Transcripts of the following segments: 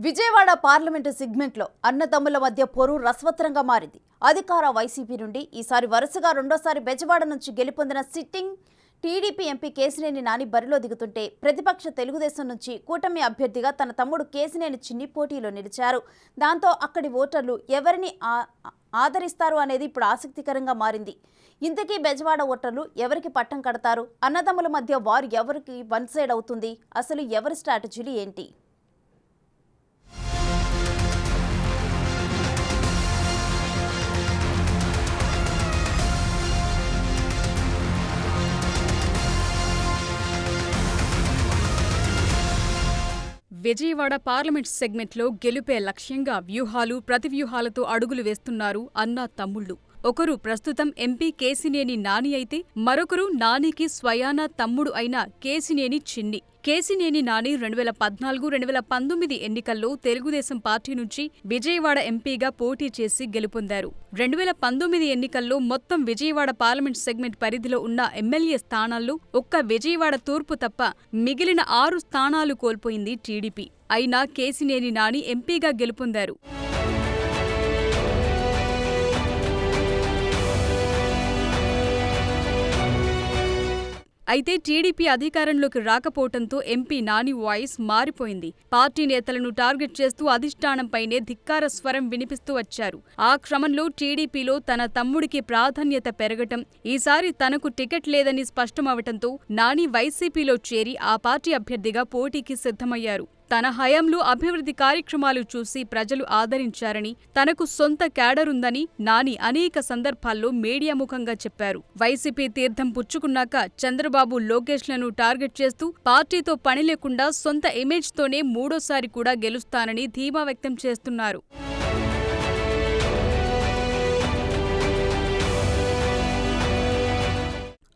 Vijayawada parliament సెగ్మెంట్లో అన్నదమ్ముల మధ్య పోరు రసవత్తరంగా మారింది. అధికార వైసీపీ నుండి ఈసారి వరుసగా రెండోసారి బెజవాడ నుంచి గెలుపొందిన sitting TDP MP Kesineni Nani బరిలో దిగుతుంటే ప్రతిపక్ష తెలుగుదేశం నుంచి కూటమి అభ్యర్థిగా తన తమ్ముడు కేశినేని చిన్ని పోటీలో నిలిచారు. దాంతో అక్కడి ఓటర్లు ఎవరిని ఆదరిస్తారు అనేది ఇప్పుడు ఆసక్తికరంగా మారింది. ఇంతకీ బెజవాడ ఓటర్లు ఎవరికి పట్టం కడతారు? అన్నదమ్ముల మధ్య వారు ఎవరికి వన్ సైడ్ అవుతుంది? అసలు ఎవరి స్ట్రాటజీలు ఏంటి? విజయవాడ పార్లమెంట్ సెగ్మెంట్లో గెలుపే లక్ష్యంగా వ్యూహాలు ప్రతివ్యూహాలతో అడుగులు వేస్తున్నారు అన్నా తమ్ముళ్లు. ఒకరు ప్రస్తుతం ఎంపీ కేశినేని నాని అయితే మరొకరు నానికి స్వయానా తమ్ముడు అయిన కేశినేని చిన్ని. కేశినేని నాని 2014-2019 ఎన్నికల్లో తెలుగుదేశం పార్టీ నుంచి విజయవాడ ఎంపీగా పోటీ చేసి గెలుపొందారు. 2019 ఎన్నికల్లో మొత్తం విజయవాడ పార్లమెంట్ సెగ్మెంట్ పరిధిలో ఉన్న ఎమ్మెల్యే స్థానాల్లో ఒక్క విజయవాడ తూర్పు తప్ప మిగిలిన 6 స్థానాలు కోల్పోయింది టీడీపీ. అయినా కేశినేని నాని ఎంపీగా గెలుపొందారు. అయితే టీడీపీ అధికారంలోకి రాకపోవడంతో ఎంపీ నాని వాయిస్ మారిపోయింది. పార్టీ నేతలను టార్గెట్ చేస్తూ అధిష్టానంపైనే ధిక్కార స్వరం వినిపిస్తూ వచ్చారు. ఆ క్రమంలో టీడీపీలో తన తమ్ముడికి ప్రాధాన్యత పెరగటం, ఈసారి తనకు టికెట్ లేదని స్పష్టమవటంతో నాని వైసీపీలో చేరి ఆ పార్టీ అభ్యర్థిగా పోటీకి సిద్ధమయ్యారు. తన హయాంలో అభివృద్ధి కార్యక్రమాలు చూసి ప్రజలు ఆదరించారని, తనకు సొంత క్యాడరుందని నాని అనేక సందర్భాల్లో మీడియా ముఖంగా చెప్పారు. వైసీపీ తీర్థం పుచ్చుకున్నాక చంద్రబాబు, లోకేష్లను టార్గెట్ చేస్తూ పార్టీతో పని లేకుండా సొంత ఇమేజ్తోనే మూడోసారి కూడా గెలుస్తానని ధీమా వ్యక్తం చేస్తున్నారు.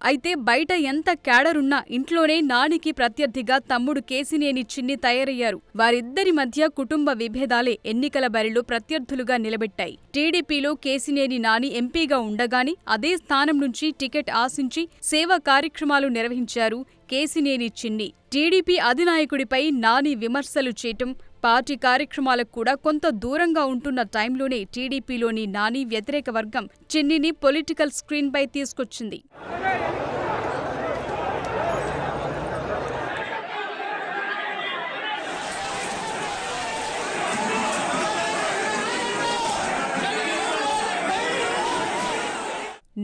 అయితే బయట ఎంత క్యాడరున్నా ఇంట్లోనే నానికి ప్రత్యర్థిగా తమ్ముడు కేశినేని చిన్ని తయారయ్యారు. వారిద్దరి మధ్య కుటుంబ విభేదాలే ఎన్నికల బరిలో ప్రత్యర్థులుగా నిలబెట్టాయి. టీడీపీలో కేశినేని నాని ఎంపీగా ఉండగానే అదే స్థానం నుంచి టికెట్ ఆశించి సేవా కార్యక్రమాలు నిర్వహించారు కేశినేని చిన్ని. టీడీపీ అధినాయకుడిపై నాని విమర్శలు చేయటం, పార్టీ కార్యక్రమాలకు కూడా కొంత దూరంగా ఉంటున్న టైంలోనే టీడీపీలోని నాని వ్యతిరేక వర్గం చిన్నిని పొలిటికల్ స్క్రీన్పై తీసుకొచ్చింది.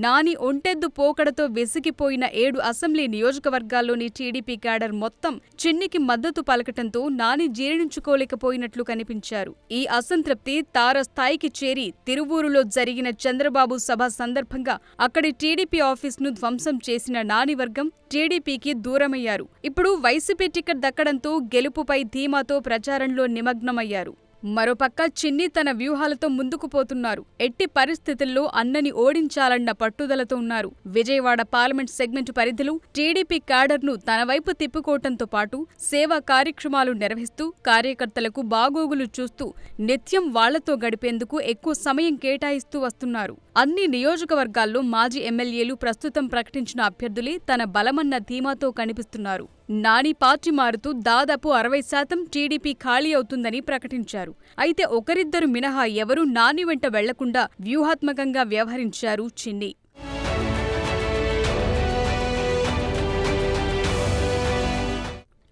నాని ఒంటెద్దు పోకడతో వెసిగిపోయిన 7 అసెంబ్లీ నియోజకవర్గాల్లోని టీడీపీ క్యాడర్ మొత్తం చిన్నికి మద్దతు పలకటంతో నాని జీర్ణించుకోలేకపోయినట్లు కనిపించారు. ఈ అసంతృప్తి తారస్థాయికి చేరి తిరువూరులో జరిగిన చంద్రబాబు సభ సందర్భంగా అక్కడి టీడీపీ ఆఫీసును ధ్వంసం చేసిన నాని వర్గం టీడీపీకి దూరమయ్యారు. ఇప్పుడు వైసీపీ టికెట్ దక్కడంతో గెలుపుపై ధీమాతో ప్రచారంలో నిమగ్నమయ్యారు. మరోపక్క చిన్ని తన వ్యూహాలతో ముందుకు పోతున్నారు. ఎట్టి పరిస్థితుల్లో అన్నని ఓడించాలన్న పట్టుదలతో ఉన్నారు. విజయవాడ పార్లమెంట్ సెగ్మెంట్ పరిధిలో టీడీపీ క్యాడర్ను తన వైపు తిప్పుకోవటంతో పాటు సేవా కార్యక్రమాలు నిర్వహిస్తూ కార్యకర్తలకు బాగోగులు చూస్తూ నిత్యం వాళ్లతో గడిపేందుకు ఎక్కువ సమయం కేటాయిస్తూ వస్తున్నారు. అన్ని నియోజకవర్గాల్లో మాజీ ఎమ్మెల్యేలు ప్రస్తుతం ప్రకటించిన అభ్యర్థులే తన బలమన్న ధీమాతో కనిపిస్తున్నారు. నాని పార్టీ మారుతూ దాదాపు 60% టీడీపీ ఖాళీ అవుతుందని ప్రకటించారు. అయితే ఒకరిద్దరు మినహా ఎవరూ నాని వెంట వెళ్లకుండా వ్యూహాత్మకంగా వ్యవహరించారు చిన్ని.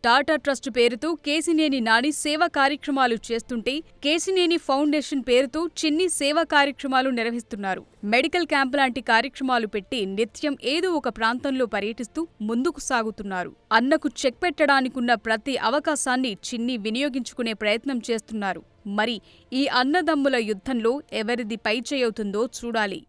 టాటా ట్రస్ట్ పేరుతో కేశినేని నాని సేవా కార్యక్రమాలు చేస్తుంటే కేశినేని ఫౌండేషన్ పేరుతో చిన్ని సేవా కార్యక్రమాలు నిర్వహిస్తున్నారు. మెడికల్ క్యాంప్ లాంటి కార్యక్రమాలు పెట్టి నిత్యం ఏదో ఒక ప్రాంతంలో పర్యటిస్తూ ముందుకు సాగుతున్నారు. అన్నకు చెక్ పెట్టడానికున్న ప్రతి అవకాశాన్ని చిన్ని వినియోగించుకునే ప్రయత్నం చేస్తున్నారు. మరి ఈ అన్నదమ్ముల యుద్ధంలో ఎవరిది పైచేయవుతుందో చూడాలి.